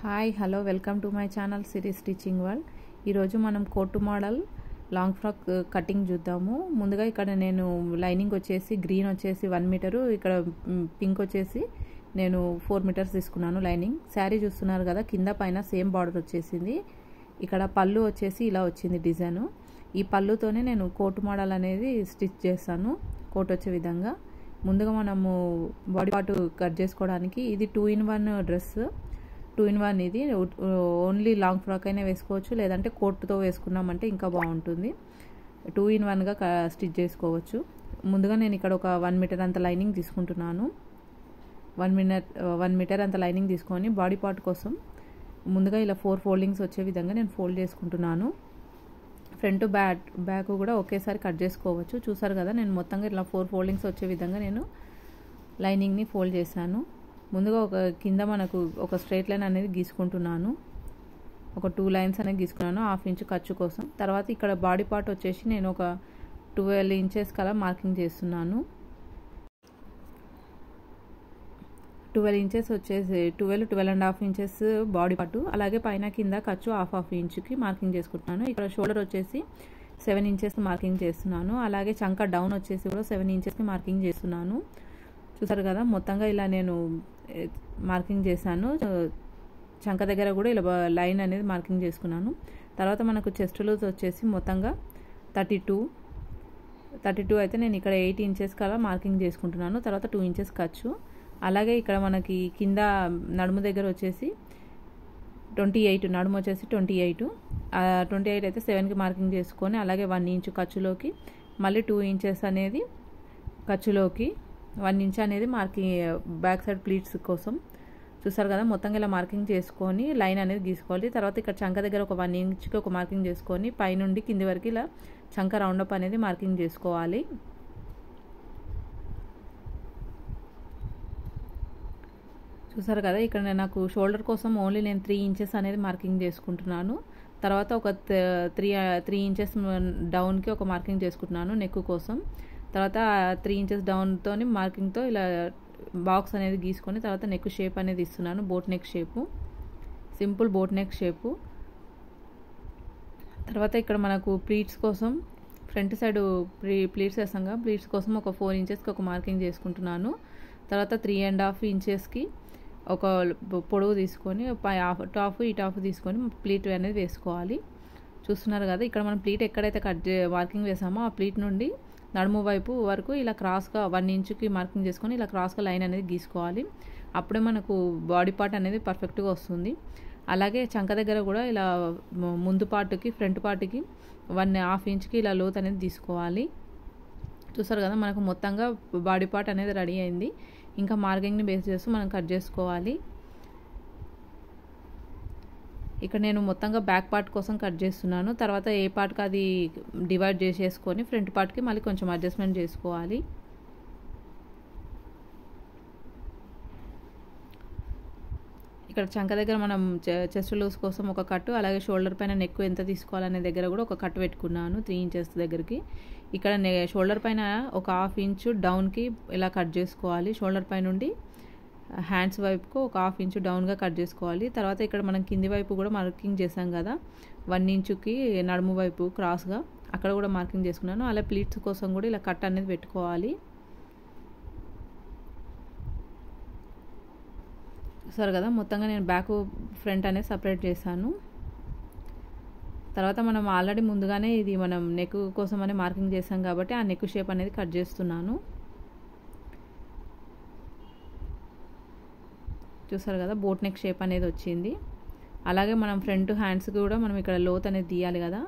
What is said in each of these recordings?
Hi hello welcome to my channel Siri stitching world. ఈరోజు మనం coat model long frock cutting చూద్దాము. ముందుగా ఇక్కడ నేను లైనింగ్ వచ్చేసి గ్రీన్ వచ్చేసి 1 మీటరు, ఇక్కడ పింక్ వచ్చేసి నేను 4 మీటర్స్ తీసుకున్నాను లైనింగ్. శారీ చూస్తున్నారు కదా, కింద పైన సేమ్ బార్డర్ వచ్చేసింది. ఇక్కడ పళ్ళు వచ్చేసి ఇలా వచ్చింది డిజైను. ఈ పళ్ళుతోనే నేను కోటు మోడల్ అనేది స్టిచ్ చేస్తాను కోట్ వచ్చే విధంగా. ముందుగా మనము బాడీ పార్ట్ కట్ చేసుకోవడానికి ఇది 2-in-1 డ్రెస్. 2-in-1 ఇది ఓన్లీ లాంగ్ ఫ్రాక్ అయినా వేసుకోవచ్చు, లేదంటే కోట్తో వేసుకున్నామంటే ఇంకా బాగుంటుంది. 2-in-1గా స్టిచ్ చేసుకోవచ్చు. ముందుగా నేను ఇక్కడ ఒక 1 మీటర్ అంత లైనింగ్ తీసుకుంటున్నాను. 1 మీటర్ అంత లైనింగ్ తీసుకొని బాడీ పార్ట్ కోసం ముందుగా ఇలా 4 ఫోల్డింగ్స్ వచ్చే విధంగా నేను ఫోల్డ్ చేసుకుంటున్నాను. ఫ్రంట్ బ్యాక్ కూడా ఒకేసారి కట్ చేసుకోవచ్చు. చూసారు కదా, నేను మొత్తంగా ఇలా 4 ఫోల్డింగ్స్ వచ్చే విధంగా నేను లైనింగ్ని ఫోల్డ్ చేశాను. ముందుగా ఒక కింద మనకు ఒక స్ట్రైట్ లైన్ అనేది గీసుకుంటున్నాను. ఒక 2 లైన్స్ అనేది గీసుకున్నాను 1/2 ఇంచ్ ఖర్చు కోసం. తర్వాత ఇక్కడ బాడీ పార్ట్ వచ్చేసి నేను ఒక 12 ఇంచెస్ కలా మార్కింగ్ చేస్తున్నాను. 12 ఇంచెస్ వచ్చేసి 12.5 ఇంచెస్ బాడీ పార్ట్, అలాగే పైన కింద ఖర్చు 1/2 ఇంచుకి మార్కింగ్ చేసుకుంటున్నాను. ఇక్కడ షోల్డర్ వచ్చేసి 7 ఇంచెస్కి మార్కింగ్ చేస్తున్నాను. అలాగే చంక డౌన్ వచ్చేసి కూడా 7 ఇంచెస్కి మార్కింగ్ చేస్తున్నాను. చూసారు కదా, మొత్తంగా ఇలా నేను మార్కింగ్ చేశాను. చంక దగ్గర కూడా ఇలా లైన్ అనేది మార్కింగ్ చేసుకున్నాను. తర్వాత మనకు చెస్ట్ లూజ్ వచ్చేసి మొత్తంగా 32 అయితే నేను ఇక్కడ 8 ఇంచెస్ కలా మార్కింగ్ చేసుకుంటున్నాను. తర్వాత 2 ఇంచెస్ ఖర్చు. అలాగే ఇక్కడ మనకి కింద నడుము దగ్గర వచ్చేసి 28, నడుము వచ్చేసి 28 అయితే 7కి మార్కింగ్ చేసుకొని, అలాగే 1 ఇంచు ఖర్చులోకి, మళ్ళీ 2 ఇంచెస్ అనేది ఖర్చులోకి, 1 ఇంచ్ అనేది మార్కింగ్ బ్యాక్ సైడ్ ప్లీట్స్ కోసం. చూసారు కదా, మొత్తంగా ఇలా మార్కింగ్ చేసుకొని లైన్ అనేది గీసుకోవాలి. తర్వాత ఇక్కడ చంక దగ్గర ఒక 1 ఇంచ్కి ఒక మార్కింగ్ చేసుకొని పైనుండి కింది వరకు ఇలా చంక రౌండప్ అనేది మార్కింగ్ చేసుకోవాలి. చూసారు కదా, ఇక్కడ నాకు షోల్డర్ కోసం ఓన్లీ నేను 3 ఇంచెస్ అనేది మార్కింగ్ చేసుకుంటున్నాను. తర్వాత ఒక 3 ఇంచెస్ డౌన్కి ఒక మార్కింగ్ చేసుకుంటున్నాను నెక్ కోసం. తర్వాత 3 ఇంచెస్ డౌన్తో మార్కింగ్తో ఇలా బాక్స్ అనేది గీసుకొని తర్వాత నెక్ షేప్ అనేది ఇస్తున్నాను. Boat neck shape, simple boat neck shape. తర్వాత ఇక్కడ మనకు ప్లీట్స్ కోసం ఫ్రంట్ సైడ్ ప్లీట్స్ వేస్తాం కదా, ప్లీట్స్ కోసం ఒక 4 ఇంచెస్కి ఒక మార్కింగ్ చేసుకుంటున్నాను. తర్వాత 3.5 ఇంచెస్కి ఒక పొడవు తీసుకొని టాప్ తీసుకొని ప్లీట్ అనేది వేసుకోవాలి. చూస్తున్నారు కదా, ఇక్కడ మనం ప్లీట్ ఎక్కడైతే మార్కింగ్ వేసామో ఆ ప్లీట్ నుండి నడుము వైపు వరకు ఇలా క్రాస్గా 1 ఇంచుకి మార్కింగ్ చేసుకొని ఇలా క్రాస్గా లైన్ అనేది గీసుకోవాలి. అప్పుడే మనకు బాడీ పార్ట్ అనేది పర్ఫెక్ట్గా వస్తుంది. అలాగే చంక దగ్గర కూడా ఇలా ముందు పార్ట్కి ఫ్రంట్ పార్ట్కి 1/2 ఇంచుకి ఇలా లోత్ అనేది తీసుకోవాలి. చూసారు కదా, మనకు మొత్తంగా బాడీ పార్ట్ అనేది రెడీ అయింది. ఇంకా మార్కింగ్ని బేస్ చేస్తూ మనం కట్ చేసుకోవాలి. ఇక్కడ నేను మొత్తంగా బ్యాక్ పార్ట్ కోసం కట్ చేస్తున్నాను. తర్వాత ఏ పార్ట్కి అది డివైడ్ చేసేసుకొని ఫ్రంట్ పార్ట్కి మళ్ళీ కొంచెం అడ్జస్ట్మెంట్ చేసుకోవాలి. ఇక్కడ చంక దగ్గర మనం చెస్ట్ లూజ్ కోసం ఒక కట్టు, అలాగే షోల్డర్ పైన నెక్ ఎంత తీసుకోవాలనే దగ్గర కూడా ఒక కట్టు పెట్టుకున్నాను 3 ఇంచెస్ దగ్గరికి. ఇక్కడ షోల్డర్ పైన ఒక 1/2 ఇంచు డౌన్కి ఇలా కట్ చేసుకోవాలి. షోల్డర్ పై నుండి హ్యాండ్స్ వైపుకు ఒక 1/2 ఇంచు డౌన్గా కట్ చేసుకోవాలి. తర్వాత ఇక్కడ మనం కింది వైపు కూడా మార్కింగ్ చేసాం కదా 1 ఇంచుకి నడుము వైపు క్రాస్గా, అక్కడ కూడా మార్కింగ్ చేసుకున్నాను. అలా ప్లీట్స్ కోసం కూడా ఇలా కట్ అనేది పెట్టుకోవాలి. సరే కదా, మొత్తంగా నేను బ్యాక్ ఫ్రంట్ అనేది సపరేట్ చేశాను. తర్వాత మనం ఆల్రెడీ ముందుగానే ఇది మనం నెక్ కోసం అనే మార్కింగ్ చేసాం కాబట్టి ఆ నెక్ షేప్ అనేది కట్ చేస్తున్నాను. చూసారు కదా, బోట్ నెక్ షేప్ అనేది వచ్చింది. అలాగే మనం ఫ్రంట్ హ్యాండ్స్కి కూడా మనం ఇక్కడ లోత్ అనేది తీయాలి కదా.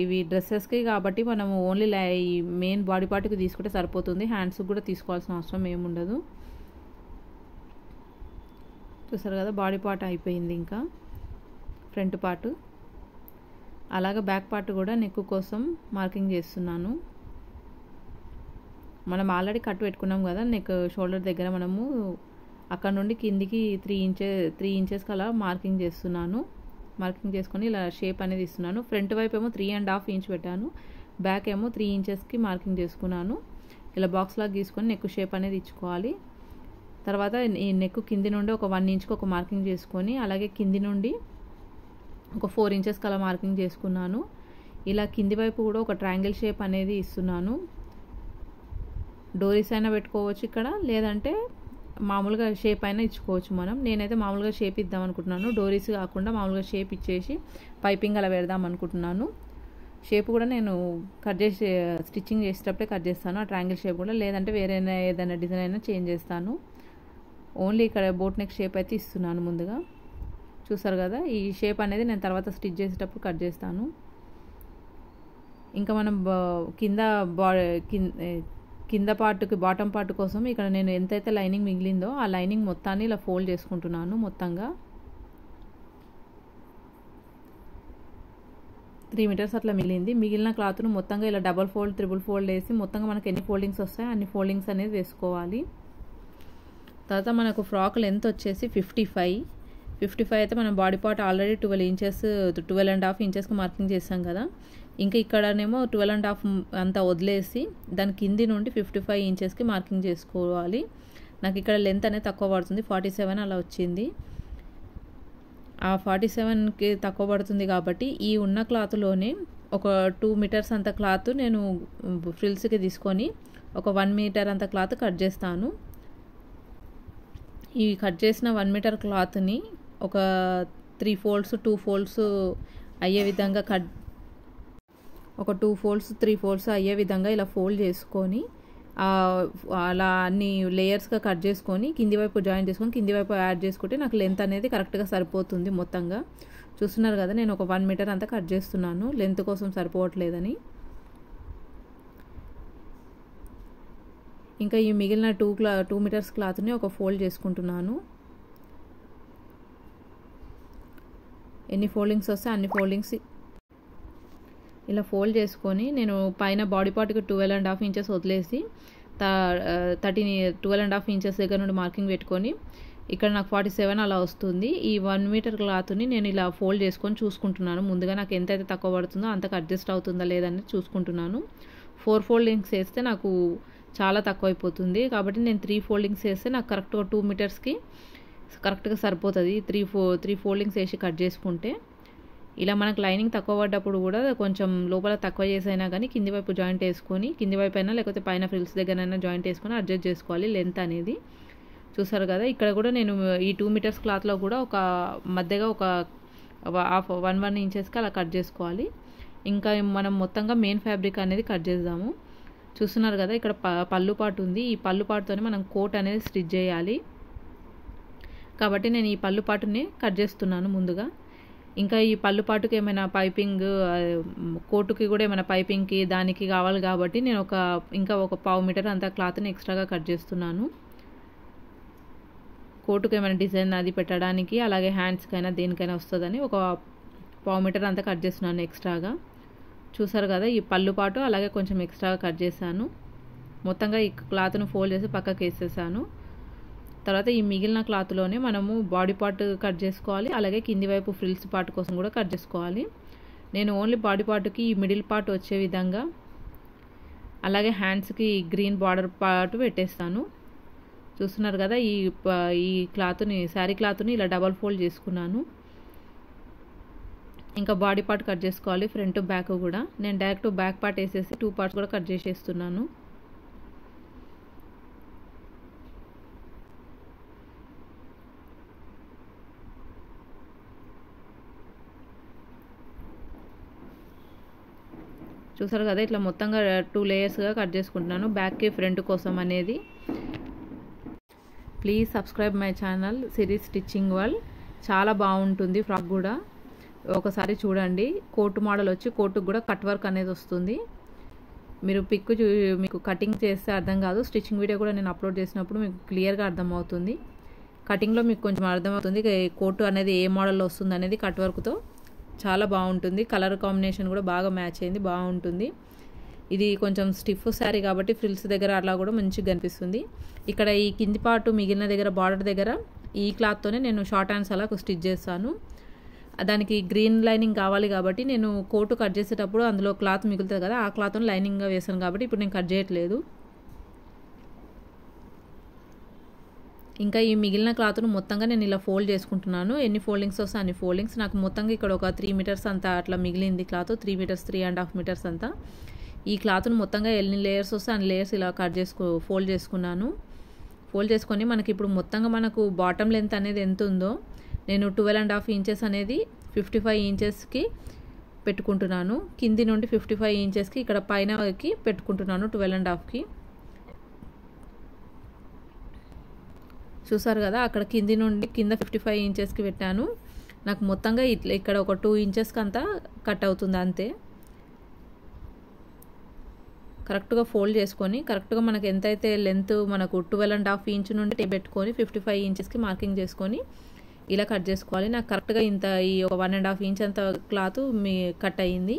ఇవి డ్రెస్సెస్కి కాబట్టి మనం ఓన్లీ ఈ మెయిన్ బాడీ పార్ట్కి తీసుకుంటే సరిపోతుంది. హ్యాండ్స్కి కూడా తీసుకోవాల్సిన అవసరం ఏముండదు. చూసారు కదా, బాడీ పార్ట్ అయిపోయింది. ఇంకా ఫ్రంట్ పార్ట్, అలాగే బ్యాక్ పార్ట్ కూడా నెక్ కోసం మార్కింగ్ చేస్తున్నాను. మనం ఆల్రెడీ కట్ పెట్టుకున్నాం కదా నెక్ షోల్డర్ దగ్గర, మనము అక్కడ నుండి కిందికి 3 ఇంచెస్ అలా మార్కింగ్ చేస్తున్నాను. మార్కింగ్ చేసుకొని ఇలా షేప్ అనేది ఇస్తున్నాను. ఫ్రంట్ వైపు ఏమో 3.5 ఇంచ్ పెట్టాను, బ్యాక్ ఏమో 3 ఇంచెస్కి మార్కింగ్ చేసుకున్నాను. ఇలా బాక్స్ లాగా గీసుకొని నెక్ షేప్ అనేది ఇచ్చుకోవాలి. తర్వాత ఈ నెక్ కింది నుండి ఒక 1 ఇంచ్కి ఒక మార్కింగ్ చేసుకొని అలాగే కింది నుండి ఒక 4 ఇంచెస్కి అలా మార్కింగ్ చేసుకున్నాను. ఇలా కింది వైపు కూడా ఒక ట్రయాంగిల్ షేప్ అనేది ఇస్తున్నాను. డోరీస్ అయినా పెట్టుకోవచ్చు ఇక్కడ, లేదంటే మామూలుగా షేప్ అయినా ఇచ్చుకోవచ్చు మనం. నేనైతే మామూలుగా షేప్ ఇద్దాం అనుకుంటున్నాను, డోరీస్ కాకుండా మామూలుగా షేప్ ఇచ్చేసి పైపింగ్ అలా పెడదాం అనుకుంటున్నాను. షేప్ కూడా నేను కట్ చేసి స్టిచ్చింగ్ చేసేటప్పుడే కట్ చేస్తాను ఆ ట్రయాంగిల్ షేప్ కూడా, లేదంటే వేరే ఏదైనా డిజైన్ అయినా చేంజ్ చేస్తాను. ఓన్లీ ఇక్కడ బోట్ నెక్ షేప్ అయితే ఇస్తున్నాను ముందుగా. చూసారు కదా, ఈ షేప్ అనేది నేను తర్వాత స్టిచ్ చేసేటప్పుడు కట్ చేస్తాను. ఇంకా మనం కింద పార్ట్కి బాటమ్ పార్ట్ కోసం ఇక్కడ నేను ఎంతైతే లైనింగ్ మిగిలిందో ఆ లైనింగ్ మొత్తాన్ని ఇలా ఫోల్డ్ చేసుకుంటున్నాను. మొత్తంగా 3 మీటర్స్ అట్లా మిగిలింది. మిగిలిన క్లాత్ను మొత్తంగా ఇలా డబల్ ఫోల్డ్, ట్రిపుల్ ఫోల్డ్ వేసి మొత్తంగా మనకు ఎన్ని ఫోల్డింగ్స్ వస్తాయో అన్ని ఫోల్డింగ్స్ అనేది వేసుకోవాలి. తర్వాత మనకు ఫ్రాక్ లెంత్ వచ్చేసి 55 అయితే మనం బాడీ పార్ట్ ఆల్రెడీ 12.5 ఇంచెస్కి మార్కింగ్ చేసాం కదా. ఇంకా ఇక్కడనేమో 12.5 అంతా వదిలేసి దాని కింది నుండి 55 ఇంచెస్కి మార్కింగ్ చేసుకోవాలి. నాకు ఇక్కడ లెంత్ అనేది తక్కువ పడుతుంది, 47 అలా వచ్చింది. ఆ 47కి తక్కువ పడుతుంది కాబట్టి ఈ ఉన్న క్లాత్లోనే ఒక 2 మీటర్స్ అంత క్లాత్ నేను ఫ్రిల్స్కి తీసుకొని ఒక 1 మీటర్ అంత క్లాత్ కట్ చేస్తాను. ఈ కట్ చేసిన 1 మీటర్ క్లాత్ని ఒక 3 ఫోల్డ్స్ 2 ఫోల్డ్స్ అయ్యే విధంగా ఒక 2 ఫోల్డ్స్ 3 ఫోల్డ్స్ అయ్యే విధంగా ఇలా ఫోల్డ్ చేసుకొని అలా అన్ని లేయర్స్గా కట్ చేసుకొని కింది వైపు జాయిన్ చేసుకొని కింది వైపు యాడ్ చేసుకుంటే నాకు లెంత్ అనేది కరెక్ట్గా సరిపోతుంది. మొత్తంగా చూస్తున్నారు కదా, నేను ఒక 1 మీటర్ అంతా కట్ చేస్తున్నాను, లెంత్ కోసం సరిపోవట్లేదని. ఇంకా ఈ మిగిలిన 2 మీటర్స్ క్లాత్ని ఒక ఫోల్డ్ చేసుకుంటున్నాను. ఎన్ని ఫోల్డింగ్స్ వస్తే అన్ని ఫోల్డింగ్స్ ఇలా ఫోల్డ్ చేసుకొని నేను పైన బాడీ పార్ట్కి 12.5 ఇంచెస్ వదిలేసి 12.5 ఇంచెస్ దగ్గర నుండి మార్కింగ్ పెట్టుకొని ఇక్కడ నాకు 47 అలా వస్తుంది. ఈ 1 మీటర్ క్లాత్ని నేను ఇలా ఫోల్డ్ చేసుకొని చూసుకుంటున్నాను. ముందుగా నాకు ఎంతైతే తక్కువ పడుతుందో అంతకు అడ్జస్ట్ అవుతుందా లేదని చూసుకుంటున్నాను. 4 ఫోల్డింగ్స్ వేస్తే నాకు చాలా తక్కువ అయిపోతుంది కాబట్టి నేను 3 ఫోల్డింగ్స్ వేస్తే నాకు కరెక్ట్గా 2 మీటర్స్కి కరెక్ట్గా సరిపోతుంది. 3 ఫోల్డింగ్స్ వేసి కట్ చేసుకుంటే ఇలా మనకు లైనింగ్ తక్కువ పడ్డప్పుడు కూడా కొంచెం లోపల తక్కువ చేసైనా కానీ కింది వైపు జాయింట్ వేసుకొని కింది వైపు అయినా లేకపోతే పైన ఫ్రిల్స్ దగ్గరైనా జాయింట్ వేసుకొని అడ్జస్ట్ చేసుకోవాలి లెంత్ అనేది. చూసారు కదా, ఇక్కడ కూడా నేను ఈ 2 మీటర్స్ క్లాత్లో కూడా ఒక మధ్యగా ఒక 1 ఇంచెస్కి అలా కట్ చేసుకోవాలి. ఇంకా మనం మొత్తంగా మెయిన్ ఫ్యాబ్రిక్ అనేది కట్ చేద్దాము. చూస్తున్నారు కదా, ఇక్కడ పళ్ళు పాటు ఉంది. ఈ పళ్ళు పాటుతోనే మనం కోట్ అనేది స్టిచ్ చేయాలి కాబట్టి నేను ఈ పళ్ళు పాటుని కట్ చేస్తున్నాను ముందుగా. ఇంకా ఈ పళ్ళు పాటుకి ఏమైనా పైపింగ్, కోటుకి కూడా ఏమైనా పైపింగ్కి దానికి కావాలి కాబట్టి నేను ఇంకా ఒక 1/2 మీటర్ అంత క్లాత్ని ఎక్స్ట్రాగా కట్ చేస్తున్నాను. కోటుకి ఏమైనా డిజైన్ అది పెట్టడానికి అలాగే హ్యాండ్స్కైనా దేనికైనా వస్తుందని ఒక 1/2 మీటర్ అంతా కట్ చేస్తున్నాను ఎక్స్ట్రాగా. చూసారు కదా, ఈ పళ్ళు పాటు అలాగే కొంచెం ఎక్స్ట్రాగా కట్ చేశాను. మొత్తంగా ఈ క్లాత్ను ఫోల్డ్ చేసి పక్కకి వేసేసాను. తర్వాత ఈ మిగిలిన క్లాత్లోనే మనము బాడీ పార్ట్ కట్ చేసుకోవాలి, అలాగే కింది వైపు ఫ్రిల్స్ పార్ట్ కోసం కూడా కట్ చేసుకోవాలి. నేను ఓన్లీ బాడీ పార్ట్కి ఈ మిడిల్ పార్ట్ వచ్చే విధంగా అలాగే హ్యాండ్స్కి గ్రీన్ బార్డర్ పార్ట్ పెట్టేస్తాను. చూస్తున్నారు కదా, ఈ క్లాత్ని శారీ క్లాత్ని ఇలా డబల్ ఫోల్డ్ చేసుకున్నాను. ఇంకా బాడీ పార్ట్ కట్ చేసుకోవాలి, ఫ్రంట్ బ్యాక్ కూడా. నేను డైరెక్ట్ బ్యాక్ పార్ట్ వేసేసి 2 పార్ట్స్ కూడా కట్ చేసేస్తున్నాను. చూసారు కదా, ఇట్లా మొత్తంగా 2 లేయర్స్గా కట్ చేసుకుంటున్నాను బ్యాక్కి ఫ్రంట్ కోసం అనేది. Please subscribe my channel series stitching world. చాలా బాగుంటుంది ఫ్రాక్ కూడా, ఒకసారి చూడండి. కోట్ మోడల్ వచ్చి కోటుకు కూడా కట్ వర్క్ అనేది వస్తుంది. మీరు మీకు కటింగ్ చేస్తే అర్థం కాదు, స్టిచ్చింగ్ వీడియో కూడా నేను అప్లోడ్ చేసినప్పుడు మీకు క్లియర్గా అర్థమవుతుంది. కటింగ్లో మీకు కొంచెం అర్థమవుతుంది కోటు అనేది ఏ మోడల్లో వస్తుంది అనేది. కట్ వర్క్తో చాలా బాగుంటుంది, కలర్ కాంబినేషన్ కూడా బాగా మ్యాచ్ అయింది, బాగుంటుంది. ఇది కొంచెం స్టిఫ్ శారీ కాబట్టి ఫ్రిల్స్ దగ్గర అట్లా కూడా మంచిగా కనిపిస్తుంది. ఇక్కడ ఈ కింది పార్ట్ మిగిలిన దగ్గర బార్డర్ దగ్గర ఈ క్లాత్తోనే నేను షార్ట్ హ్యాండ్స్ అలా స్టిచ్ చేస్తాను. దానికి గ్రీన్ లైనింగ్ కావాలి కాబట్టి నేను కోటు కట్ చేసేటప్పుడు అందులో క్లాత్ మిగులుతుంది కదా, ఆ క్లాత్ని లైనింగ్గా వేసాను కాబట్టి ఇప్పుడు నేను కట్ చేయట్లేదు. ఇంకా ఈ మిగిలిన క్లాత్ను మొత్తంగా నేను ఇలా ఫోల్డ్ చేసుకుంటున్నాను. ఎన్ని ఫోల్డింగ్స్ వస్తే అన్ని ఫోల్డింగ్స్. నాకు మొత్తంగా ఇక్కడ ఒక 3 మీటర్స్ అంతా అట్లా మిగిలింది క్లాత్. 3 మీటర్స్ 3.5 మీటర్స్ అంతా. ఈ క్లాత్ను మొత్తంగా ఎన్ని లేయర్స్ వస్తే అన్ని లేయర్స్ ఇలా ఫోల్డ్ చేసుకున్నాను. ఫోల్డ్ చేసుకొని మనకి ఇప్పుడు మొత్తంగా మనకు బాటమ్ లెంత్ అనేది ఎంత ఉందో నేను 12.5 ఇంచెస్ అనేది 55 ఇంచెస్కి పెట్టుకుంటున్నాను. కింది నుండి 55 ఇంచెస్కి ఇక్కడ పైనకి పెట్టుకుంటున్నాను 12.5కి. చూసారు కదా, అక్కడ కింది నుండి కింద 55 ఇంచెస్కి పెట్టాను. నాకు మొత్తంగా ఇట్లా ఇక్కడ ఒక 2 ఇంచెస్కి అంతా కట్ అవుతుంది అంతే. కరెక్ట్గా ఫోల్డ్ చేసుకొని కరెక్ట్గా మనకు ఎంతైతే లెంత్ మనకు 12.5 ఇంచ్ నుండి పెట్టుకొని 55 ఇంచెస్కి మార్కింగ్ చేసుకొని ఇలా కట్ చేసుకోవాలి. నాకు కరెక్ట్గా ఇంత ఈ ఒక 1.5 ఇంచ్ అంత క్లాత్ కట్ అయ్యింది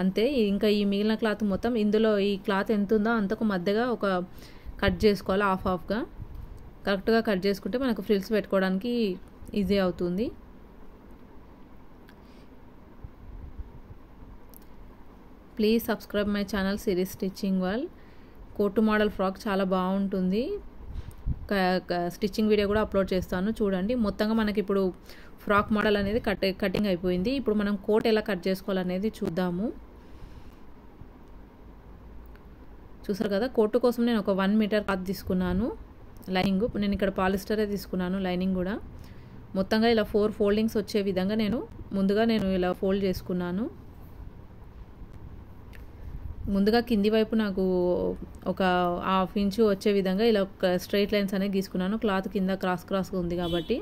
అంతే. ఇంకా ఈ మిగిలిన క్లాత్ మొత్తం ఇందులో ఈ క్లాత్ ఎంత ఉందో అంతకు మధ్యగా ఒక కట్ చేసుకోవాలి, హాఫ్గా. కరెక్ట్గా కట్ చేసుకుంటే మనకు ఫ్రిల్స్ పెట్టుకోవడానికి ఈజీ అవుతుంది. Please subscribe my channel series stitching world. Coat model frock చాలా బాగుంటుంది. స్టిచ్చింగ్ వీడియో కూడా అప్లోడ్ చేస్తాను, చూడండి. మొత్తంగా మనకి ఇప్పుడు ఫ్రాక్ మోడల్ అనేది కటింగ్ అయిపోయింది. ఇప్పుడు మనం కోట్ ఎలా కట్ చేసుకోవాలనేది చూద్దాము. చూసారు కదా, కోటు కోసం నేను ఒక 1 మీటర్ క్లాత్ తీసుకున్నాను. లైనింగ్ నేను ఇక్కడ పాలిస్టరే తీసుకున్నాను. లైనింగ్ కూడా మొత్తంగా ఇలా 4 ఫోల్డింగ్స్ వచ్చే విధంగా ముందుగా ఇలా ఫోల్డ్ చేసుకున్నాను. ముందుగా కింది వైపు నాకు ఒక 1/2 ఇంచు వచ్చే విధంగా ఇలా స్ట్రైట్ లైన్స్ అనేది గీసుకున్నాను. క్లాత్ కింద క్రాస్గా ఉంది కాబట్టి.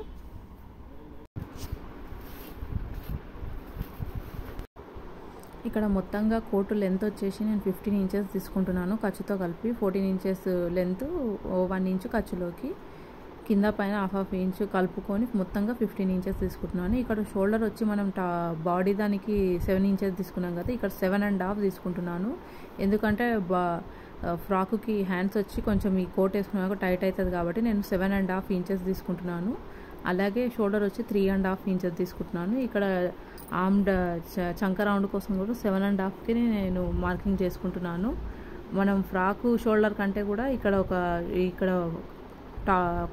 ఇక్కడ మొత్తంగా కోటు లెంత్ వచ్చేసి నేను 15 ఇంచెస్ తీసుకుంటున్నాను ఖర్చుతో కలిపి. 14 ఇంచెస్ లెంత్, 1 ఇంచు ఖర్చులోకి, కింద పైన 1/2 ఇంచు కలుపుకొని మొత్తంగా 15 ఇంచెస్ తీసుకుంటున్నాను. ఇక్కడ షోల్డర్ వచ్చి మనం బాడీ దానికి 7 ఇంచెస్ తీసుకున్నాం కదా, ఇక్కడ 7.5 తీసుకుంటున్నాను. ఎందుకంటే ఫ్రాకుకి హ్యాండ్స్ వచ్చి కొంచెం ఈ కోట్ వేసుకున్నాక టైట్ అవుతుంది కాబట్టి నేను 7.5 ఇంచెస్ తీసుకుంటున్నాను. అలాగే షోల్డర్ వచ్చి 3.5 ఇంచెస్ తీసుకుంటున్నాను. ఇక్కడ చంక రౌండ్ కోసం కూడా 7.5కి నేను మార్కింగ్ చేసుకుంటున్నాను. మనం ఫ్రాకు షోల్డర్ కంటే కూడా ఇక్కడ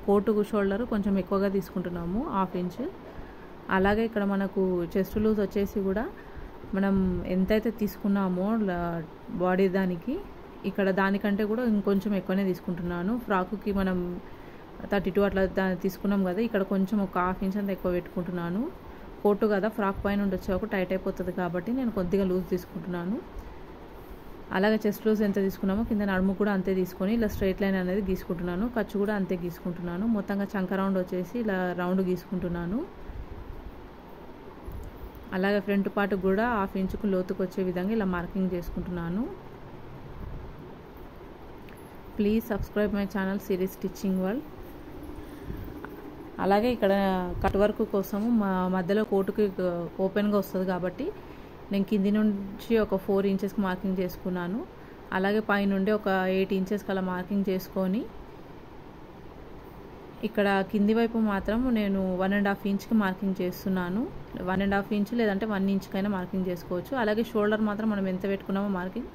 కోటు షోల్డర్ కొంచెం ఎక్కువగా తీసుకుంటున్నాము, 1/2 ఇంచ్. అలాగే ఇక్కడ మనకు చెస్ట్ లూజ్ వచ్చేసి కూడా మనం ఎంతైతే తీసుకున్నామో బాడీ దానికి, ఇక్కడ దానికంటే కూడా ఇంకొంచెం ఎక్కువనే తీసుకుంటున్నాను. ఫ్రాకుకి మనం 32 అట్లా తీసుకున్నాం కదా, ఇక్కడ కొంచెం ఒక 1/2 ఇంచ్ అంత ఎక్కువ పెట్టుకుంటున్నాను. కోటు కదా, ఫ్రాక్ పైన నుండి వచ్చాక టైట్ అయిపోతుంది కాబట్టి నేను కొద్దిగా లూజ్ తీసుకుంటున్నాను. అలాగే చెస్ట్ లూజ్ ఎంత తీసుకున్నామో కింద నడుము కూడా అంతే తీసుకొని ఇలా స్ట్రైట్ లైన్ అనేది గీసుకుంటున్నాను. ఖర్చు కూడా అంతే గీసుకుంటున్నాను. మొత్తంగా చంక రౌండ్ వచ్చేసి ఇలా రౌండ్ గీసుకుంటున్నాను. అలాగే ఫ్రంట్ పార్ట్ కూడా 1/2 ఇంచుకు లోతుకు వచ్చే విధంగా ఇలా మార్కింగ్ చేసుకుంటున్నాను. Please subscribe my channel series stitching world. అలాగే ఇక్కడ కట్ వర్క్ కోసము మధ్యలో కోటుకి ఓపెన్గా వస్తుంది కాబట్టి నేను కింది నుంచి ఒక 4 ఇంచెస్కి మార్కింగ్ చేసుకున్నాను. అలాగే పైనుండి ఒక 8 ఇంచెస్కి అలా మార్కింగ్ చేసుకొని ఇక్కడ కింది వైపు మాత్రం నేను 1.5 ఇంచ్కి మార్కింగ్ చేస్తున్నాను. 1.5 ఇంచ్ లేదంటే 1 ఇంచ్కైనా మార్కింగ్ చేసుకోవచ్చు. అలాగే షోల్డర్ మాత్రం మనం ఎంత పెట్టుకున్నామో మార్కింగ్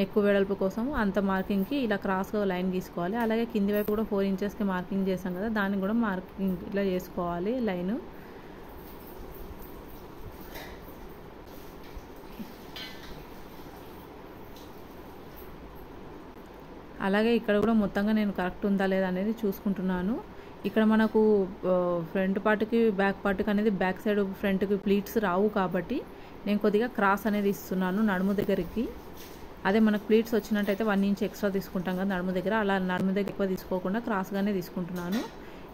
నెక్ వెడల్పు కోసం అంత మార్కింగ్కి ఇలా క్రాస్గా లైన్ గీసుకోవాలి. అలాగే కింది వైపు కూడా 4 ఇంచెస్కి మార్కింగ్ చేసాం కదా, దానికి కూడా మార్కింగ్ ఇలా చేసుకోవాలి లైన్. అలాగే ఇక్కడ కూడా మొత్తంగా నేను కరెక్ట్ ఉందా లేదా అనేది చూసుకుంటున్నాను. ఇక్కడ మనకు ఫ్రంట్ పార్ట్కి బ్యాక్ పార్ట్కి అనేది బ్యాక్ సైడ్ ఫ్రంట్కి ప్లీట్స్ రావు కాబట్టి నేను కొద్దిగా క్రాస్ అనేది ఇస్తున్నాను నడుము దగ్గరికి. అదే మనకు ప్లీట్స్ వచ్చినట్టయితే 1 ఇంచ్ ఎక్స్ట్రా తీసుకుంటాం కదా నడుము దగ్గర, అలా నడుము దగ్గర ఎక్కువ తీసుకోకుండా క్రాస్గానే తీసుకుంటున్నాను.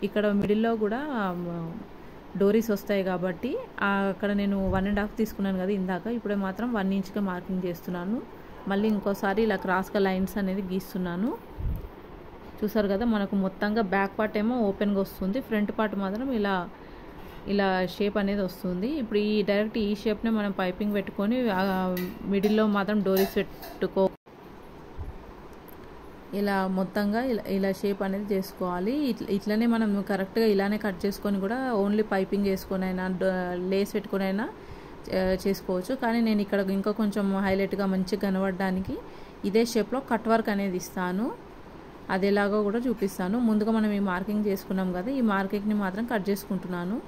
ఇక్కడ మిడిల్లో కూడా డోరీస్ వస్తాయి కాబట్టి అక్కడ నేను 1.5 తీసుకున్నాను కదా ఇందాక, ఇప్పుడే మాత్రం 1 ఇంచ్గా మార్కింగ్ చేస్తున్నాను. మళ్ళీ ఇంకోసారి ఇలా క్రాస్గా లైన్స్ అనేది గీస్తున్నాను. చూసారు కదా, మనకు మొత్తంగా బ్యాక్ పార్ట్ ఏమో ఓపెన్గా వస్తుంది, ఫ్రంట్ పార్ట్ మాత్రం ఇలా షేప్ అనేది వస్తుంది. ఇప్పుడు డైరెక్ట్ ఈ షేప్నే మనం పైపింగ్ పెట్టుకొని మిడిల్లో మాత్రం డోరీస్ పెట్టుకో, ఇలా మొత్తంగా ఇలా షేప్ అనేది చేసుకోవాలి. ఇట్లనే మనం కరెక్ట్గా ఇలానే కట్ చేసుకొని కూడా ఓన్లీ పైపింగ్ వేసుకొని అయినా లేస్ పెట్టుకొని అయినా చేసుకోవచ్చు. కానీ నేను ఇక్కడ ఇంకా కొంచెం హైలైట్గా మంచిగా కనబడడానికి ఇదే షేప్లో కట్ వర్క్ అనేది ఇస్తాను. అది ఎలాగో కూడా చూపిస్తాను. ముందుగా మనం ఈ మార్కింగ్ చేసుకున్నాం కదా, ఈ మార్కింగ్ని మాత్రం కట్ చేసుకుంటున్నాను.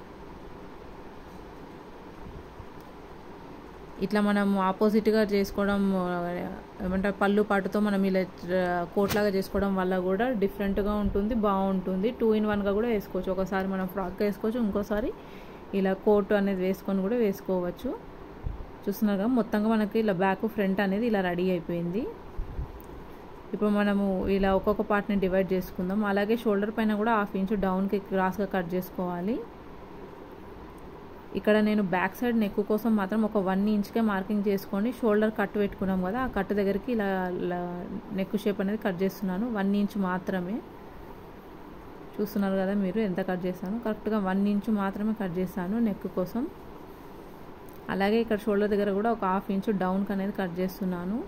ఇట్లా మనం ఆపోజిట్గా చేసుకోవడం ఏమంటారు పళ్ళు పాటుతో మనం ఇలా కోట్లాగా చేసుకోవడం వల్ల కూడా డిఫరెంట్గా ఉంటుంది, బాగుంటుంది. 2 in 1గా కూడా వేసుకోవచ్చు. ఒకసారి మనం ఫ్రాక్గా వేసుకోవచ్చు, ఇంకోసారి ఇలా కోట్ అనేది వేసుకొని కూడా వేసుకోవచ్చు. చూస్తున్నారుగా మొత్తంగా మనకి ఇలా బ్యాక్ ఫ్రంట్ అనేది ఇలా రెడీ అయిపోయింది. ఇప్పుడు మనము ఇలా ఒక్కొక్క పార్ట్ని డివైడ్ చేసుకుందాం. అలాగే షోల్డర్ పైన కూడా 1/2 ఇంచ్ డౌన్కి క్రాస్గా కట్ చేసుకోవాలి. ఇక్కడ నేను బ్యాక్ సైడ్ నెక్ కోసం మాత్రం ఒక 1 ఇంచ్కే మార్కింగ్ చేసుకొని షోల్డర్ కట్ పెట్టుకున్నాం కదా, ఆ కట్ దగ్గరికి ఇలా నెక్ షేప్ అనేది కట్ చేస్తున్నాను. 1 ఇంచ్ మాత్రమే. చూస్తున్నారు కదా మీరు ఎంత కట్ చేశాను. కరెక్ట్గా 1 ఇంచ్ మాత్రమే కట్ చేశాను నెక్ కోసం. అలాగే ఇక్కడ షోల్డర్ దగ్గర కూడా ఒక 1/2 ఇంచ్ డౌన్కి అనేది కట్ చేస్తున్నాను.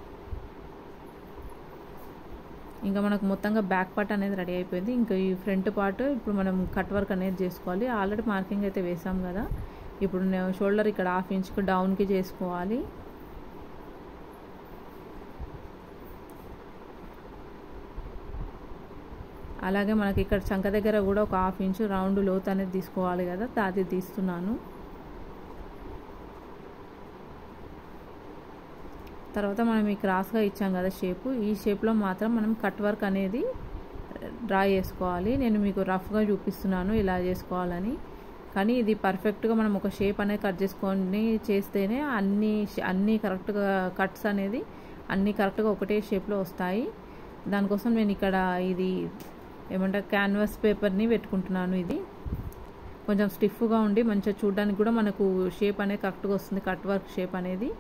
ఇంకా మనకు మొత్తంగా బ్యాక్ పార్ట్ అనేది రెడీ అయిపోయింది. ఇంకా ఈ ఫ్రంట్ పార్ట్ ఇప్పుడు మనం కట్ వర్క్ అనేది చేసుకోవాలి. ఆల్రెడీ మార్కింగ్ అయితే వేసాం కదా, ఇప్పుడు షోల్డర్ ఇక్కడ 1/2 ఇంచ్కి డౌన్కి చేసుకోవాలి. అలాగే మనకి ఇక్కడ చంక దగ్గర కూడా ఒక 1/2 ఇంచ్ రౌండ్ లోతు అనేది తీసుకోవాలి కదా, అది తీస్తున్నాను. తర్వాత మనం ఈ క్రాస్గా ఇచ్చాం కదా షేపు, ఈ షేప్లో మాత్రం మనం కట్ వర్క్ అనేది డ్రా చేసుకోవాలి. నేను మీకు రఫ్గా చూపిస్తున్నాను ఇలా చేసుకోవాలని, కానీ ఇది పర్ఫెక్ట్గా మనం ఒక షేప్ అనేది కట్ చేసుకొని చేస్తేనే అన్నీ కరెక్ట్గా కట్స్ అనేది అన్నీ కరెక్ట్గా ఒకటే షేప్లో వస్తాయి. దానికోసం నేను ఇక్కడ ఇది ఏమంటారు క్యాన్వాస్ పేపర్ని పెట్టుకుంటున్నాను. ఇది కొంచెం స్టిఫ్గా ఉండి మంచిగా చూడడానికి కూడా మనకు షేప్ అనేది కరెక్ట్గా వస్తుంది, కట్ వర్క్ షేప్ అనేది.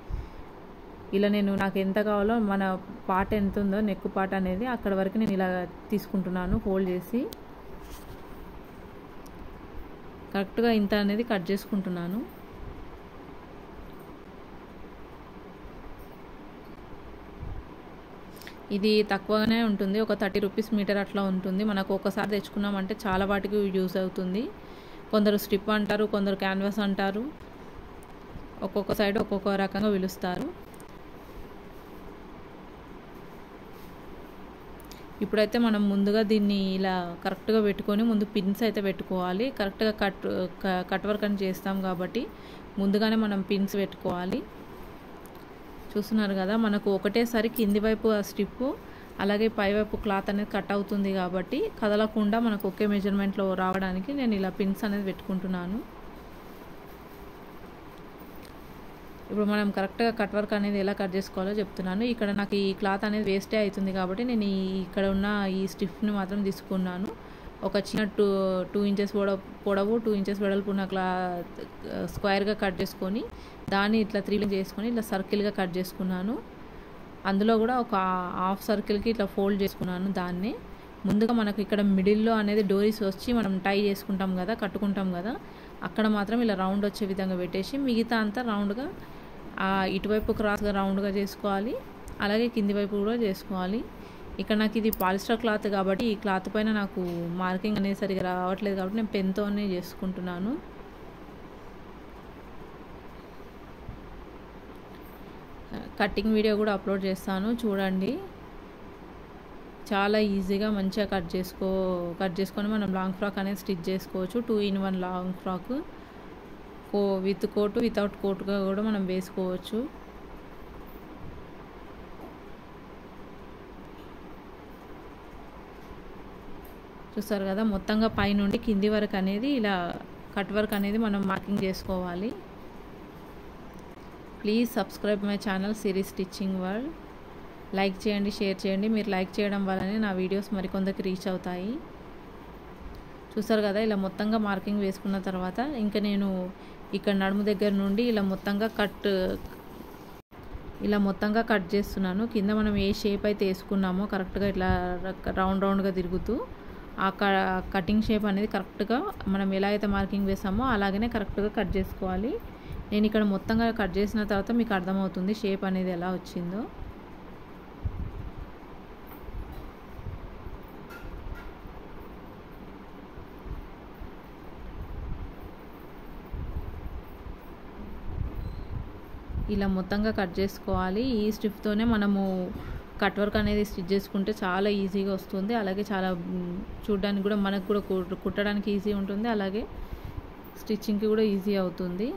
ఇలా నేను నాకు ఎంత కావాలో మన పార్ట్ ఎంత ఉందో నెక్ పార్ట్ అనేది అక్కడ వరకు నేను ఇలా తీసుకుంటున్నాను. ఫోల్డ్ చేసి కరెక్ట్గా ఇంత అనేది కట్ చేసుకుంటున్నాను. ఇది తక్కువగానే ఉంటుంది, ఒక 30 రూపీస్ మీటర్ అట్లా ఉంటుంది. మనకు ఒకసారి తెచ్చుకున్నామంటే చాలా వాటికి యూజ్ అవుతుంది. కొందరు స్ట్రిప్ అంటారు, కొందరు క్యాన్వాస్ అంటారు, ఒక్కొక్క సైడ్ ఒక్కొక్క రకంగా పిలుస్తారు. ఇప్పుడైతే మనం ముందుగా దీన్ని ఇలా కరెక్ట్గా పెట్టుకొని ముందు పిన్స్ అయితే పెట్టుకోవాలి. కరెక్ట్గా కట్ వర్క్ అని చేస్తాం కాబట్టి ముందుగానే మనం పిన్స్ పెట్టుకోవాలి. చూస్తున్నారు కదా మనకు ఒకటేసారి కింది వైపు స్ట్రిప్ అలాగే పైవైపు క్లాత్ అనేది కట్ అవుతుంది కాబట్టి కదలకుండా మనకు ఒకే మెజర్మెంట్లో రావడానికి నేను ఇలా పిన్స్ అనేది పెట్టుకుంటున్నాను. ఇప్పుడు మనం కరెక్ట్గా కట్ వర్క్ అనేది ఎలా కట్ చేసుకోవాలో చెప్తున్నాను. ఇక్కడ నాకు ఈ క్లాత్ అనేది వేస్టే అవుతుంది కాబట్టి నేను ఇక్కడ ఉన్న ఈ స్టిఫ్ని మాత్రం తీసుకున్నాను. ఒక చిన్న 2 ఇంచెస్ పొడవు 2 ఇంచెస్ వెడల్పు ఉన్న క్లాత్ స్క్వేర్గా కట్ చేసుకొని దాన్ని ఇట్లా 3 చేసుకొని ఇట్లా సర్కిల్గా కట్ చేసుకున్నాను. అందులో కూడా ఒక హాఫ్ సర్కిల్కి ఇట్లా ఫోల్డ్ చేసుకున్నాను. దాన్ని ముందుగా మనకు ఇక్కడ మిడిల్లో అనేది డోరీస్ వచ్చి మనం టై చేసుకుంటాం కదా, కట్టుకుంటాం కదా, అక్కడ మాత్రం ఇలా రౌండ్ వచ్చే విధంగా పెట్టేసి మిగతా అంతా రౌండ్గా ఇటువైపు క్రాస్గా రౌండ్గా చేసుకోవాలి. అలాగే కింది వైపు కూడా చేసుకోవాలి. ఇక్కడ నాకు ఇది పాలిస్టర్ క్లాత్ కాబట్టి ఈ క్లాత్ పైన నాకు మార్కింగ్ అనేది సరిగా రావట్లేదు కాబట్టి నేను పెన్తోనే చేసుకుంటున్నాను. కటింగ్ వీడియో కూడా అప్లోడ్ చేస్తాను, చూడండి. చాలా ఈజీగా మంచిగా కట్ చేసుకొని మనం లాంగ్ ఫ్రాక్ అనేది స్టిచ్ చేసుకోవచ్చు. 2 in 1 long frock with coat without కోటుగా కూడా మనం వేసుకోవచ్చు. చూస్తారు కదా మొత్తంగా పైనుండి కింది వరకు అనేది ఇలా కట్ వర్క్ అనేది మనం మార్కింగ్ చేసుకోవాలి. Please subscribe my channel Siri stitching world. Like చేయండి, షేర్ చేయండి. మీరు లైక్ చేయడం వల్లనే నా వీడియోస్ మరికొందరికి రీచ్ అవుతాయి. చూస్తారు కదా ఇలా మొత్తంగా మార్కింగ్ వేసుకున్న తర్వాత ఇంకా నేను ఇక్కడ నడుము దగ్గర నుండి ఇలా మొత్తంగా కట్ చేస్తున్నాను. కింద మనం ఏ షేప్ అయితే వేసుకున్నామో కరెక్ట్గా ఇట్లా రౌండ్గా తిరుగుతూ ఆ కటింగ్ షేప్ అనేది కరెక్ట్గా మనం ఎలా అయితే మార్కింగ్ వేసామో అలాగనే కరెక్ట్గా కట్ చేసుకోవాలి. నేను ఇక్కడ మొత్తంగా కట్ చేసిన తర్వాత మీకు అర్థమవుతుంది షేప్ అనేది ఎలా వచ్చిందో. ఇలా మొత్తంగా కట్ చేసుకోవాలి. ఈ స్టిఫ్తోనే మనము కట్ వర్క్ అనేది స్టిచ్ చేసుకుంటే చాలా ఈజీగా వస్తుంది. అలాగే చాలా చూడడానికి కూడా మనకు కూడా కుట్టడానికి ఈజీ ఉంటుంది. అలాగే స్టిచ్చింగ్కి కూడా ఈజీ అవుతుంది.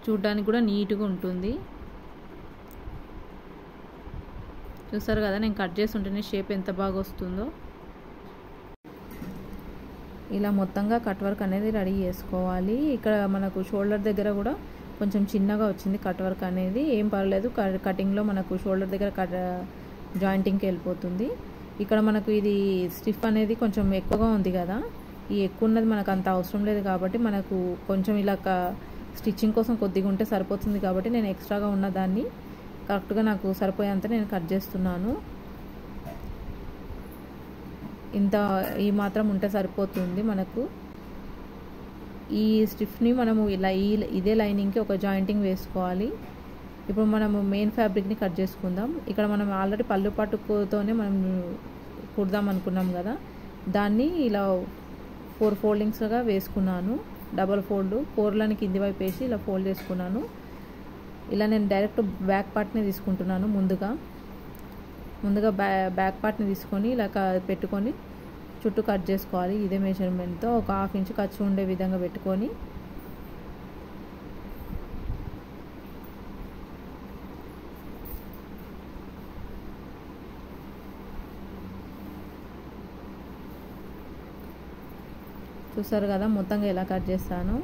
చూడడానికి కూడా నీట్గా ఉంటుంది. చూసారు కదా నేను కట్ చేస్తుంటేనే షేప్ ఎంత బాగా వస్తుందో. ఇలా మొత్తంగా కట్ వర్క్ అనేది రెడీ చేసుకోవాలి. ఇక్కడ మనకు షోల్డర్ దగ్గర కూడా కొంచెం చిన్నగా వచ్చింది కట్ వర్క్ అనేది. ఏం పర్లేదు, కటింగ్లో మనకు షోల్డర్ దగ్గర జాయింటింగ్కి వెళ్ళిపోతుంది. ఇక్కడ మనకు ఇది స్టిఫ్ అనేది కొంచెం ఎక్కువగా ఉంది కదా, ఈ ఎక్కువ ఉన్నది మనకు అంత అవసరం లేదు కాబట్టి మనకు కొంచెం ఇలా స్టిచ్చింగ్ కోసం కొద్దిగా ఉంటే సరిపోతుంది కాబట్టి నేను ఎక్స్ట్రాగా ఉన్న దాన్ని కరెక్ట్గా నాకు సరిపోయేంత నేను కట్ చేస్తున్నాను. ఇంత ఈ మాత్రం ఉంటే సరిపోతుంది మనకు. ఈ స్టిఫ్ని మనము ఇలా ఇదే లైనింగ్కి ఒక జాయింటింగ్ వేసుకోవాలి. ఇప్పుడు మనము మెయిన్ ఫ్యాబ్రిక్ని కట్ చేసుకుందాం. ఇక్కడ మనం ఆల్రెడీ పళ్ళు పట్టుతోనే మనం కుడదాం అనుకున్నాం కదా, దాన్ని ఇలా 4 ఫోల్డింగ్స్గా వేసుకున్నాను. డబల్ ఫోల్డ్ 4లని కింది వైపు వేసి ఇలా ఫోల్డ్ చేసుకున్నాను. ఇలా నేను డైరెక్ట్ బ్యాక్ పార్ట్ని తీసుకుంటున్నాను. ముందుగా బ్యాక్ పార్ట్ని తీసుకొని ఇలా పెట్టుకొని చుట్టూ కట్ చేసుకోవాలి. ఇదే మెజర్మెంట్తో ఒక 1/2 ఇంచ్ ఖర్చు ఉండే విధంగా పెట్టుకొని చూసారు కదా మొత్తంగా ఎలా కట్ చేస్తాను.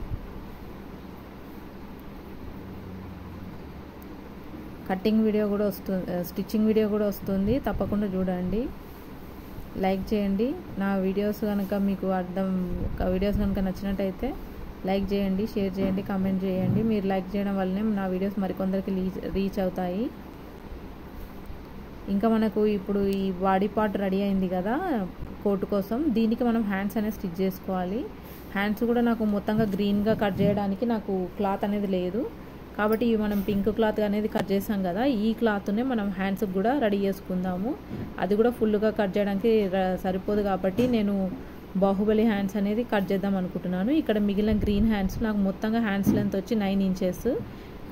కటింగ్ వీడియో కూడా వస్తుంది, స్టిచ్చింగ్ వీడియో కూడా వస్తుంది, తప్పకుండా చూడండి. లైక్ చేయండి. నా వీడియోస్ కనుక మీకు వీడియోస్ కనుక నచ్చినట్టయితే లైక్ చేయండి, షేర్ చేయండి, కామెంట్ చేయండి. మీరు లైక్ చేయడం వల్లనే నా వీడియోస్ మరికొందరికి రీచ్ అవుతాయి. ఇంకా మనకు ఇప్పుడు ఈ బాడీ పార్ట్ రెడీ అయింది కదా కోట్ కోసం, దీనికి మనం హ్యాండ్స్ అనేది స్టిచ్ చేసుకోవాలి. హ్యాండ్స్ కూడా నాకు మొత్తంగా గ్రీన్గా కట్ చేయడానికి నాకు క్లాత్ అనేది లేదు కాబట్టి మనం పింక్ క్లాత్ అనేది కట్ చేసాం కదా, ఈ క్లాత్నే మనం హ్యాండ్స్కి కూడా రెడీ చేసుకుందాము. అది కూడా ఫుల్గా కట్ చేయడానికి సరిపోదు కాబట్టి నేను బాహుబలి హ్యాండ్స్ అనేది కట్ చేద్దాం అనుకుంటున్నాను. ఇక్కడ మిగిలిన గ్రీన్ హ్యాండ్స్ నాకు మొత్తంగా హ్యాండ్స్ లెంత్ వచ్చి 9 ఇంచెస్,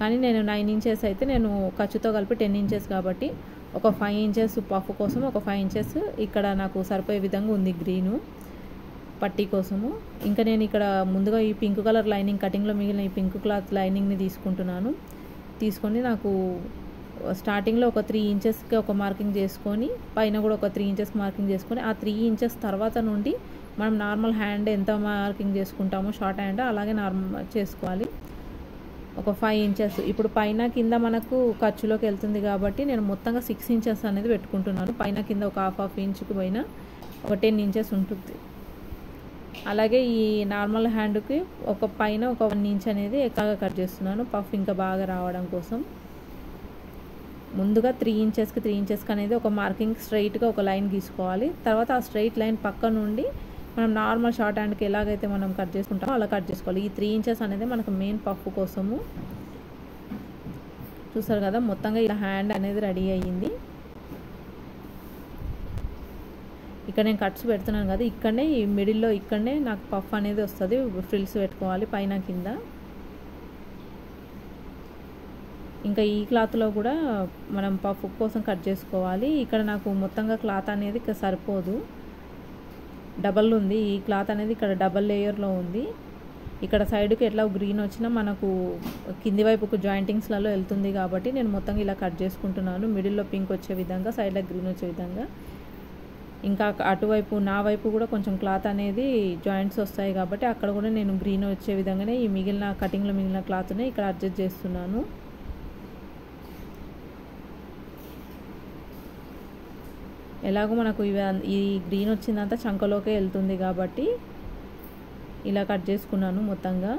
కానీ నేను 9 ఇంచెస్ అయితే నేను ఖర్చుతో కలిపి 10 ఇంచెస్ కాబట్టి ఒక 5 ఇంచెస్ పఫ్ కోసం, ఒక 5 ఇంచెస్ ఇక్కడ నాకు సరిపోయే విధంగా ఉంది గ్రీను పట్టీ కోసము. ఇంకా నేను ఇక్కడ ముందుగా ఈ పింక్ కలర్ లైనింగ్ కటింగ్లో మిగిలిన ఈ పింక్ క్లాత్ లైనింగ్ని తీసుకొని నాకు స్టార్టింగ్లో ఒక 3 ఇంచెస్కి ఒక మార్కింగ్ చేసుకొని పైన కూడా ఒక 3 ఇంచెస్ మార్కింగ్ చేసుకొని ఆ 3 ఇంచెస్ తర్వాత నుండి మనం నార్మల్ హ్యాండ్ ఎంత మార్కింగ్ చేసుకుంటామో షార్ట్ హ్యాండ్ అలాగే నార్మల్ చేసుకోవాలి. ఒక 5 ఇంచెస్ ఇప్పుడు పైన కింద మనకు ఖర్చులోకి వెళ్తుంది కాబట్టి నేను మొత్తంగా 6 ఇంచెస్ అనేది పెట్టుకుంటున్నాను. పైన కింద ఒక హాఫ్ ఇంచుకి పైన ఒక 10 ఇంచెస్ ఉంటుంది. అలాగే ఈ నార్మల్ హ్యాండ్కి ఒక పైన ఒక 1 ఇంచ్ అనేది ఎక్కువగా కట్ చేస్తున్నాను పఫ్ ఇంకా బాగా రావడం కోసం. ముందుగా 3 ఇంచెస్కి అనేది ఒక మార్కింగ్ స్ట్రైట్గా ఒక లైన్ గీసుకోవాలి. తర్వాత ఆ స్ట్రైట్ లైన్ పక్క నుండి మనం నార్మల్ షార్ట్ హ్యాండ్కి ఎలాగైతే మనం కట్ చేసుకుంటామో అలా కట్ చేసుకోవాలి. ఈ 3 ఇంచెస్ అనేది మనకు మెయిన్ పఫ్ కోసము. చూసారు కదా మొత్తంగా ఇలా హ్యాండ్ అనేది రెడీ అయ్యింది. ఇక్కడ నేను కట్స్ పెడుతున్నాను కదా, ఇక్కడనే ఈ మిడిల్లో ఇక్కడనే నాకు పఫ్ అనేది వస్తుంది. ఫ్రిల్స్ పెట్టుకోవాలి పైన కింద. ఇంకా ఈ క్లాత్లో కూడా మనం పఫ్ కోసం కట్ చేసుకోవాలి. ఇక్కడ నాకు మొత్తంగా క్లాత్ అనేది ఇక్కడ సరిపోదు, డబల్ ఉంది. ఈ క్లాత్ అనేది ఇక్కడ డబల్ లేయర్లో ఉంది. ఇక్కడ సైడ్కి ఎట్లా గ్రీన్ వచ్చినా మనకు కింది వైపుకు జాయింటింగ్స్లలో వెళ్తుంది కాబట్టి నేను మొత్తంగా ఇలా కట్ చేసుకుంటున్నాను. మిడిల్లో పింక్ వచ్చే విధంగా, సైడ్లో గ్రీన్ వచ్చే విధంగా. ఇంకా అటువైపు నా వైపు కూడా కొంచెం క్లాత్ అనేది జాయింట్స్ వస్తాయి కాబట్టి అక్కడ కూడా నేను గ్రీన్ వచ్చే విధంగానే ఈ కటింగ్లో మిగిలిన క్లాత్ని ఇక్కడ అడ్జస్ట్ చేస్తున్నాను. ఎలాగో మనకు ఈ గ్రీన్ వచ్చిందంతా చంకలోకే వెళ్తుంది కాబట్టి ఇలా కట్ చేసుకున్నాను మొత్తంగా.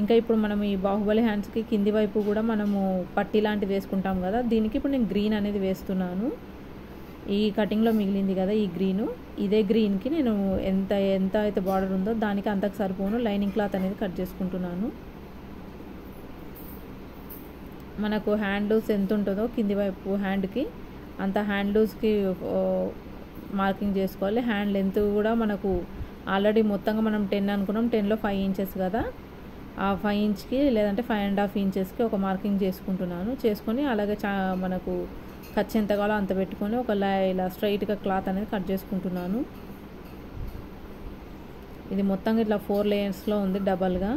ఇంకా ఇప్పుడు మనం ఈ బాహుబలి హ్యాండ్స్కి కింది వైపు కూడా మనము పట్టీ లాంటిది వేసుకుంటాం కదా, దీనికి ఇప్పుడు నేను గ్రీన్ అనేది వేస్తున్నాను. ఈ కటింగ్లో మిగిలింది కదా ఈ గ్రీను, ఇదే గ్రీన్కి నేను ఎంత అయితే బార్డర్ ఉందో దానికి అంతకు సరిపోను లైనింగ్ క్లాత్ అనేది కట్ చేసుకుంటున్నాను. మనకు హ్యాండ్ లూజ్ ఎంత ఉంటుందో కింది వైపు హ్యాండ్కి అంత హ్యాండ్ లూజ్కి మార్కింగ్ చేసుకోవాలి. హ్యాండ్ లెంత్ కూడా మనకు ఆల్రెడీ మొత్తంగా మనం 10 అనుకున్నాం, 10లో 5 ఇంచెస్ కదా, 5 ఇంచ్కి లేదంటే 5.5 ఇంచెస్కి ఒక మార్కింగ్ చేసుకుంటున్నాను. చేసుకొని అలాగే మనకు ఖర్చు ఎంత కావాలో అంత పెట్టుకొని ఒక ఇలా స్ట్రైట్గా క్లాత్ అనేది కట్ చేసుకుంటున్నాను. ఇది మొత్తంగా ఇట్లా 4 లేయర్స్లో ఉంది డబల్గా.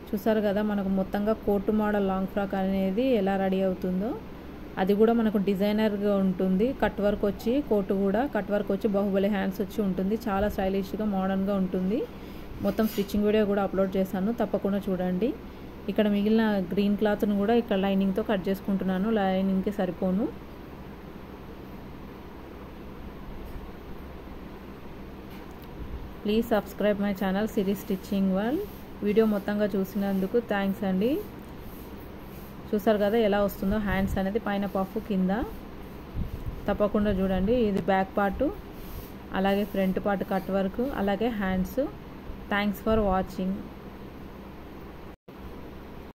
చూసారు కదా మనకు మొత్తంగా కోటు మోడల్ లాంగ్ ఫ్రాక్ అనేది ఎలా రెడీ అవుతుందో. అది కూడా మనకు డిజైనర్గా ఉంటుంది. కట్ వర్క్ వచ్చి కోటు కూడా కట్ వర్క్ వచ్చి బాహుబలి హ్యాండ్స్ వచ్చి ఉంటుంది. చాలా స్టైలిష్గా మోడర్న్గా ఉంటుంది. మొత్తం స్టిచ్చింగ్ వీడియో కూడా అప్లోడ్ చేశాను, తప్పకుండా చూడండి. ఇక్కడ మిగిలిన గ్రీన్ క్లాత్ను కూడా ఇక్కడ లైనింగ్తో కట్ చేసుకుంటున్నాను. లైనింగ్కి సరిపోను. Please subscribe my channel Siri stitching world. Video మొత్తంగా చూసినందుకు థ్యాంక్స్ అండి. చూసారు కదా ఎలా వస్తుందో హ్యాండ్స్ అనేది, పైన పఫ్ కింద. తప్పకుండా చూడండి. ఇది బ్యాక్ పార్టు, అలాగే ఫ్రంట్ పార్ట్ కట్ వర్క్, అలాగే హ్యాండ్స్. Thanks for watching.